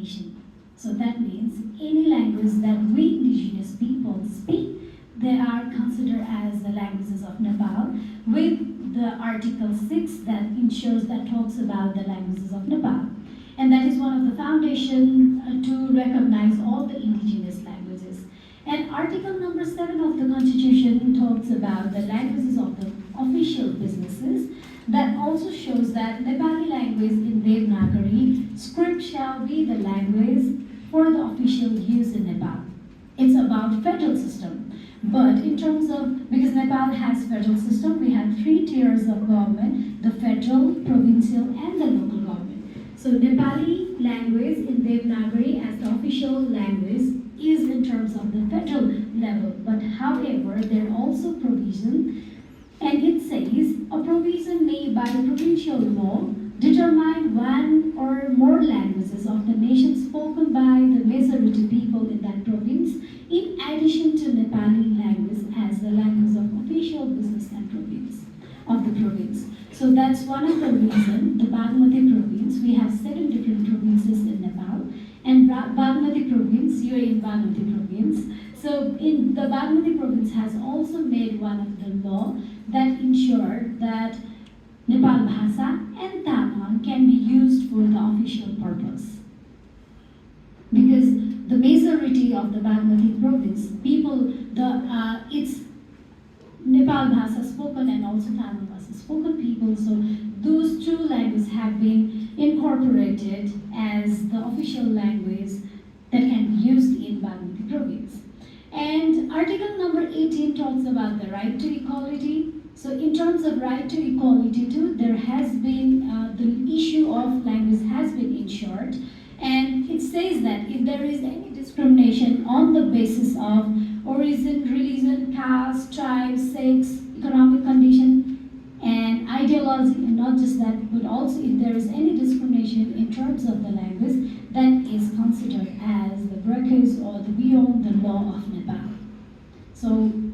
nation. So that means any language that we indigenous people speak, they are considered as the languages of Nepal, with the Article 6 that ensures that talks about the languages of Nepal. And that is one of the foundation to recognize all the indigenous languages. And Article number 7 of the Constitution talks about the languages of the official businesses. That also shows that Nepali language in Devanagari script shall be the language for the official use in Nepal. It's about federal system. But in terms of, because Nepal has federal system, we have 3 tiers of government, the federal, provincial, and the local government. So Nepali language in Devanagari as the official language is in terms of the federal level. But however, there are also provision, and it says a provision made by provincial law determine one or more languages of the nation spoken by the majority people in that province, in addition to Nepali language as the language of official business and province of the province. So that's one of the reasons the Bagmati province, we have 7 different provinces in Nepal, and Bagmati province, you're in Bagmati province. So in the Bagmati province has also made one of the law that ensured that Nepalbhasa and Tamang can be used for the official purpose. Because the majority of the Bagmati province, people, it's Nepalbhasa spoken and also Tamil Bhasa spoken people, so those 2 languages have been incorporated as the official language that can be used in Bagmati province. And Article number 18 talks about the right to equality. So in terms of right to equality too, there has been, the issue of language has been ensured. And it says that if there is any discrimination on the basis of origin, religion, caste, tribe, sex, economic condition, and ideology, and not just that, but also if there is any discrimination in terms of the language, that is considered as the breakage or the beyond the law of Nepal. So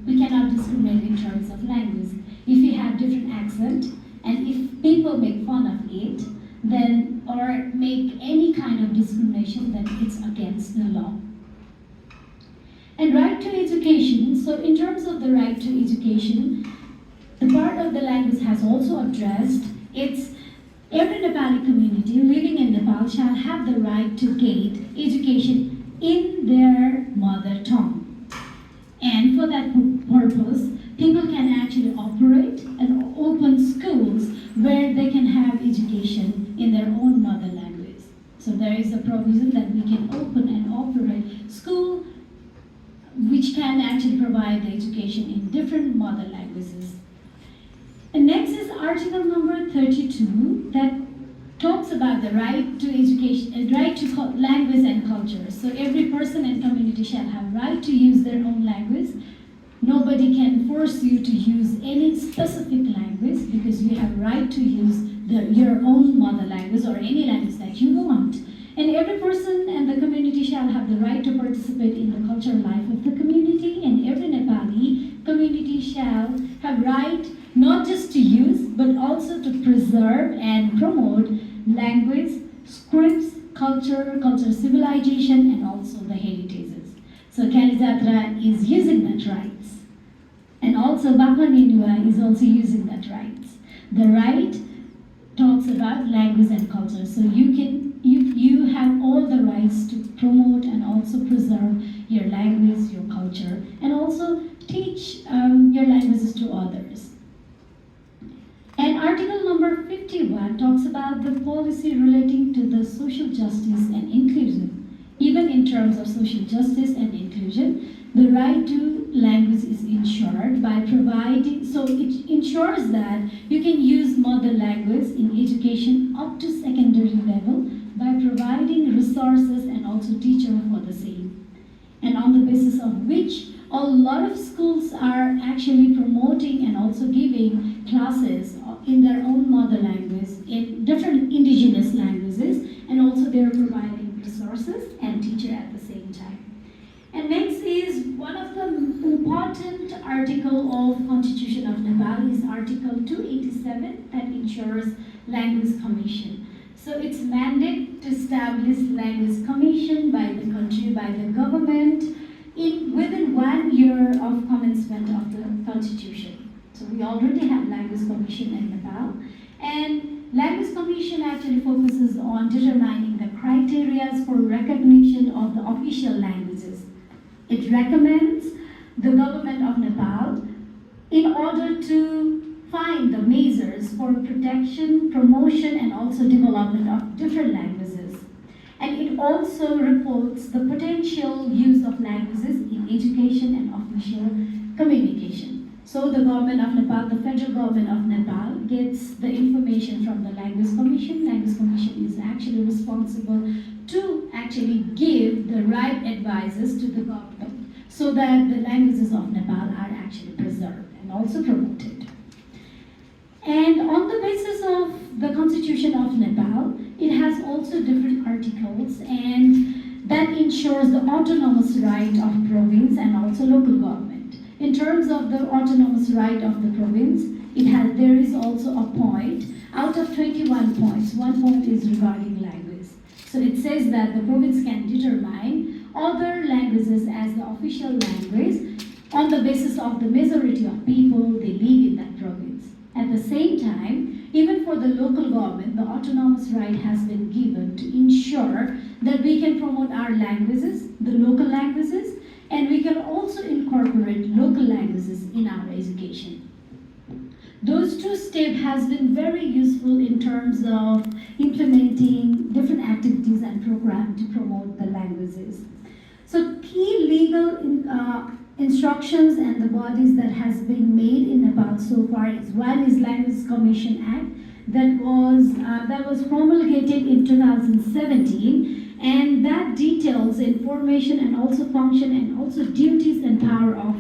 we cannot discriminate in terms of language. If we have different accent, and if people make fun of it, then, or make any kind of discrimination, then it's against the law. And right to education, so in terms of the right to education, the part of the language has also addressed, it's every Nepali community living in Nepal shall have the right to gain education in their mother tongue. And for that purpose, people can actually operate and open schools where they can have education in their own mother language. So there is a provision that we can open and operate school which can actually provide the education in different mother languages. And next is Article number 32 that talks about the right to education, right to language and culture. So every person and community shall have right to use their own language. Nobody can force you to use any specific language because you have right to use your own mother language or any language that you want. And every person and the community shall have the right to participate in the cultural life of the community, and every Nepali community shall have right not just to use but also to preserve and promote language, scripts, culture, civilization, and also the heritages. So Kalizatra is using that rights. And also Bakmaninua is also using that rights. The right talks about language and culture. So you have all the rights to promote and also preserve your language, your culture, and also teach your languages to others. And Article number 51 talks about the policy relating to the social justice and inclusion. Even in terms of social justice and inclusion, the right to language is ensured by providing, so it ensures that you can use mother language in education up to secondary level by providing resources and also teacher for the same. And on the basis of which a lot of schools are actually promoting and also giving classes in their own mother language in different indigenous languages, and also they're providing resources and teacher at the same time. And next is one of the important article of Constitution of Nepal is Article 287 that ensures language commission. So its mandate to establish language commission by the country, by the government, within 1 year of commencement of the constitution. So we already have language commission in Nepal, and language commission actually focuses on determining the criteria for recognition of the official languages. It recommends the government of Nepal in order to find the measures for protection, promotion, and also development of different languages. And it also reports the potential use of languages in education and official communication. So the government of Nepal, the federal government of Nepal, gets the information from the Language Commission. Language Commission is actually responsible to actually give the right advices to the government so that the languages of Nepal are actually preserved and also promoted. And on the basis of the Constitution of Nepal, it has also different articles, and that ensures the autonomous right of province and also local government. In terms of the autonomous right of the province, there is also a point. Out of 21 points, 1 point is regarding language. So it says that the province can determine other languages as the official language on the basis of the majority of people they live in that province. At the same time, even for the local government, the autonomous right has been given to ensure that we can promote our languages, the local languages, and we can also incorporate local languages in our education. Those two steps has been very useful in terms of implementing different activities and programs to promote the languages. So key legal instructions and the bodies that has been made in Nepal so far is one is Language Commission Act that was promulgated in 2017, and that details information and also function and also duties and power of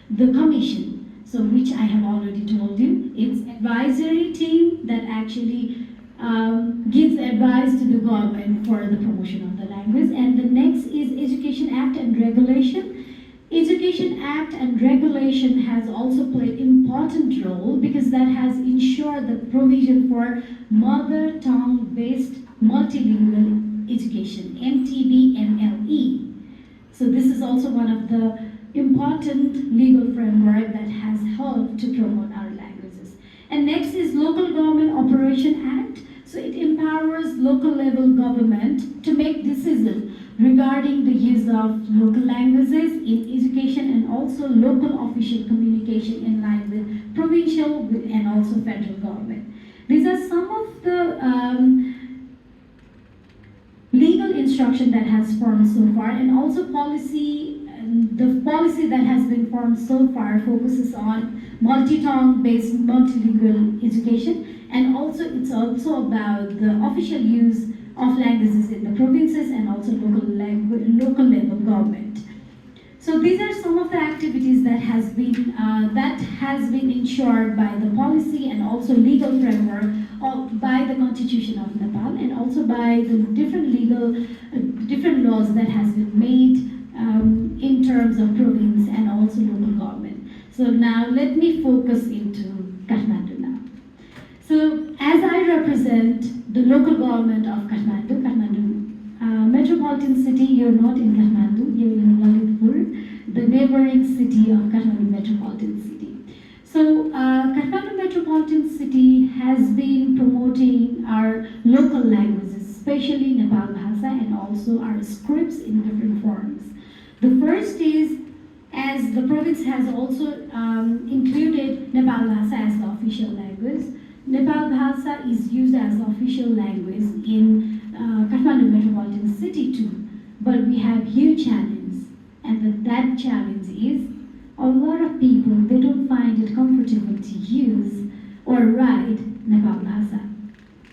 the commission. So which I have already told you, it's advisory team that actually gives advice to the government for the promotion of the language. And the next is Education Act and Regulation. Education Act and Regulation has also played important role because that has ensured the provision for mother tongue based multilingual education, MTB-MLE. So this is also one of the important legal framework that has helped to promote our languages. And next is Local Government Operation Act. So it empowers local level government to make decisions regarding the use of local languages in education and also local official communication in line with provincial and also federal government. These are some of the legal instruction that has formed so far, and also policy. The policy that has been formed so far focuses on multi-tongue based multilingual education, and also it's also about the official use of languages in the provinces and also local level government. So these are some of the activities that has been ensured by the policy and also legal framework by the Constitution of Nepal, and also by the different laws that has been made in terms of province and also local government. So now let me focus into Kathmandu now. So as I represent the local government of Kathmandu, metropolitan city, you're not in Kathmandu, you're in Lalitpur, the neighboring city of Kathmandu metropolitan city. So Kathmandu metropolitan city has been promoting our local languages, especially Nepalbhasa, and also our scripts in different forms. The first is, as the province has also included Nepalbhasa as the official language, Nepalbhasa is used as the official language in Kathmandu metropolitan city too. But we have huge challenge, and that challenge is a lot of people, they don't find it comfortable to use or write Nepalbhasa.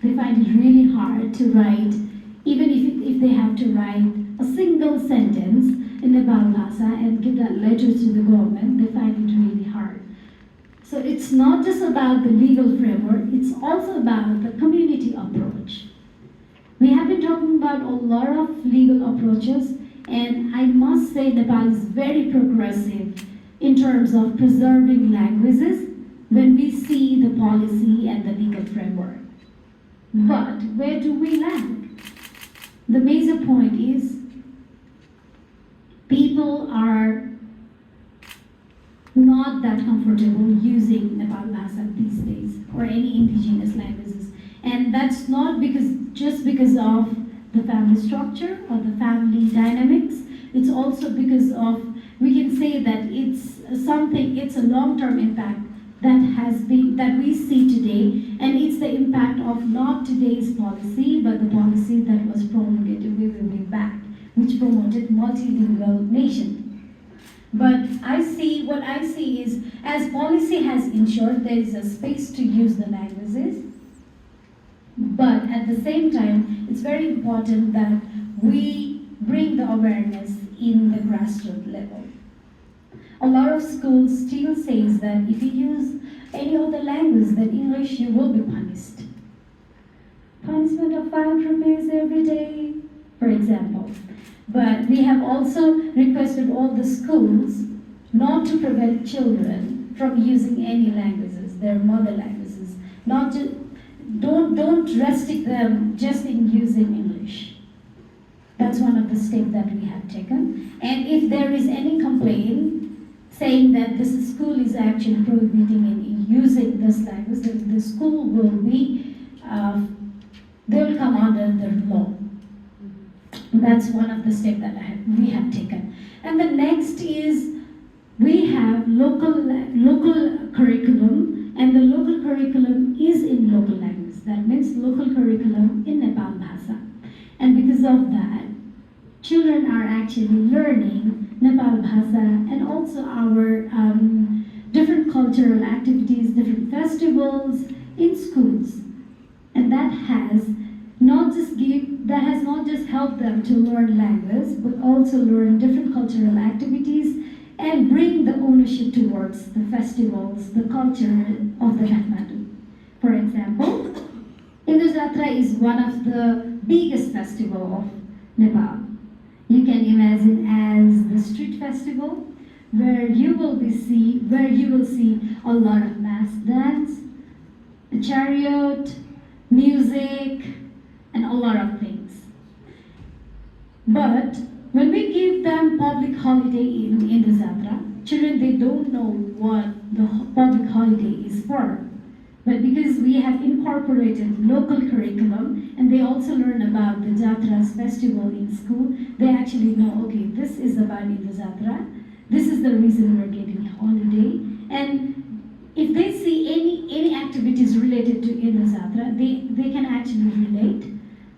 They find it really hard to write, even if they have to write a single sentence in Nepalbhasa and give that letter to the government, they find it really hard. So it's not just about the legal framework, it's also about the community approach. We have been talking about a lot of legal approaches, and I must say Nepal is very progressive in terms of preserving languages when we see the policy and the legal framework. But where do we lag? The major point is people are not that comfortable using Nepalbhasa these days or any indigenous languages. And that's not just because of the family structure or the family dynamics. It's also because of, we can say that it's a long-term impact that we see today, and it's the impact of not today's policy, but the policy that was promulgated way back, which promoted multilingual nation. But what I see is, as policy has ensured there is a space to use the languages, but at the same time, it's very important that we bring the awareness in the grassroots level. A lot of schools still says that if you use any other language than English, you will be punished. Punishment of 5 rupees every day, for example. But we have also requested all the schools not to prevent children from using any languages, their mother languages. Don't restrict them just in using English. That's one of the steps that we have taken. And if there is any complaint saying that this school is actually prohibiting in using this language, then the school will be, they will come under the law. That's one of the steps that we have taken. And the next is, we have local curriculum, and the local curriculum is in local language. That means local curriculum in Nepalbhasa. And because of that, children are actually learning Nepalbhasa and also our different cultural activities, different festivals in schools. And that has not just helped them to learn language, but also learn different cultural activities and bring the ownership towards the festivals, the culture of the Kathmandu. For example, Hindu Jatra is one of the biggest festivals of Nepal. You can imagine as the street festival, where you will see a lot of mass dance, a chariot, music, and a lot of things. But when we give them public holiday in the Jatra, children, they don't know what the public holiday is for. But because we have incorporated local curriculum and they also learn about the Jatra's festival in school, they actually know, okay, this is about Indra Jatra, this is the reason we're getting holiday. And if they see any activities related to Indra Jatra, they can actually relate,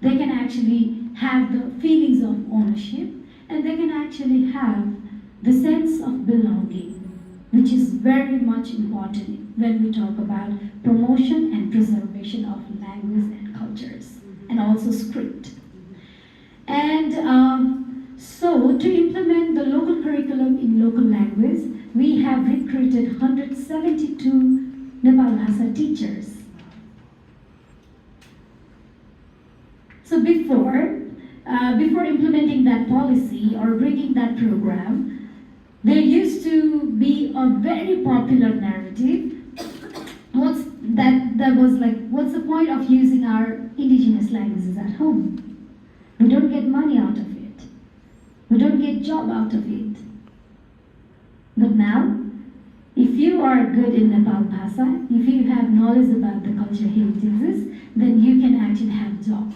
they can actually have the feelings of ownership, and they can actually have the sense of belonging, which is very much important when we talk about promotion and preservation of language and cultures, and also script. And so to implement the local curriculum in local language, we have recruited 172 Nepalbhasa teachers. So before implementing that policy or bringing that program, there used to be a very popular narrative. That was like, what's the point of using our indigenous languages at home? We don't get money out of it. We don't get job out of it. But now, if you are good in Nepalbhasa, if you have knowledge about the culture heritages, then you can actually have job.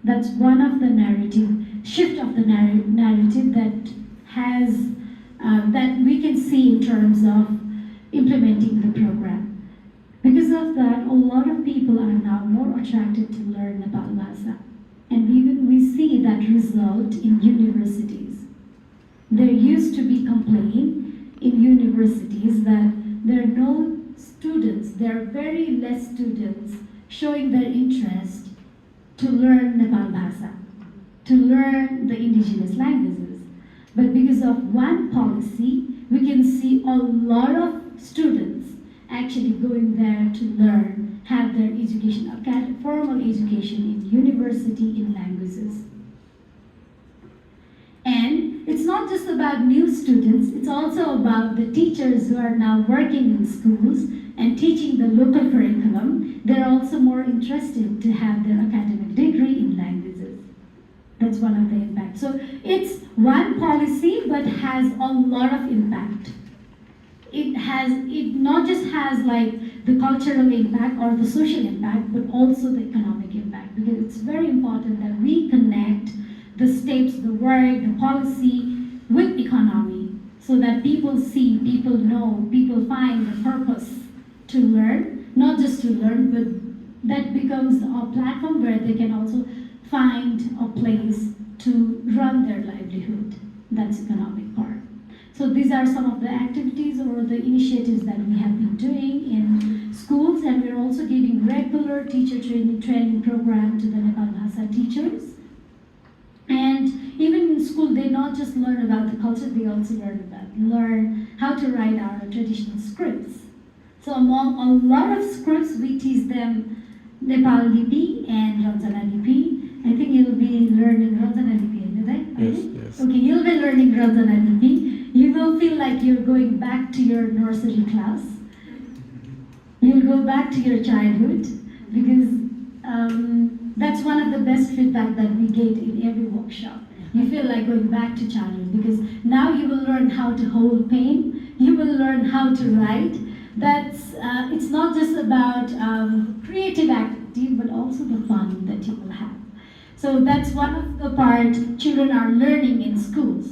That's one of the shift of the narrative that has that we can see in terms of implementing the program. Because of that, a lot of people are now more attracted to learn Nepalbhasa. And even we see that result in universities. There used to be complaint in universities that there are no students, there are very less students showing their interest to learn Nepalbhasa, to learn the indigenous languages. But because of one policy, we can see a lot of students actually going there to learn, have their education, formal education in university in languages. And it's not just about new students, it's also about the teachers who are now working in schools and teaching the local curriculum. They're also more interested to have their academic degree in languages. That's one of the impacts. So it's one policy but has a lot of impact. It not just has like the cultural impact or the social impact, but also the economic impact, because it's very important that we connect the steps, the work, the policy with economy, so that people see, people know, people find the purpose to learn, not just to learn, but that becomes a platform where they can also find a place to run their livelihood. That's economic part. So these are some of the activities or the initiatives that we have been doing in schools, and we're also giving regular teacher training program to the Nepalbhasa teachers. And even in school, they not just learn about the culture, they also learn how to write our traditional scripts. So among a lot of scripts, we teach them Nepal Lipi and Ranjana Lipi. I think you'll be learning Ranjana Lipi, right? Yes. Okay, you'll be learning Ranjana Lipi. You will feel like you're going back to your nursery class. You'll go back to your childhood, because that's one of the best feedback that we get in every workshop. You feel like going back to childhood, because now you will learn how to hold pen, you will learn how to write. It's not just about creative activity, but also the fun that you will have. So that's one of the part children are learning in schools.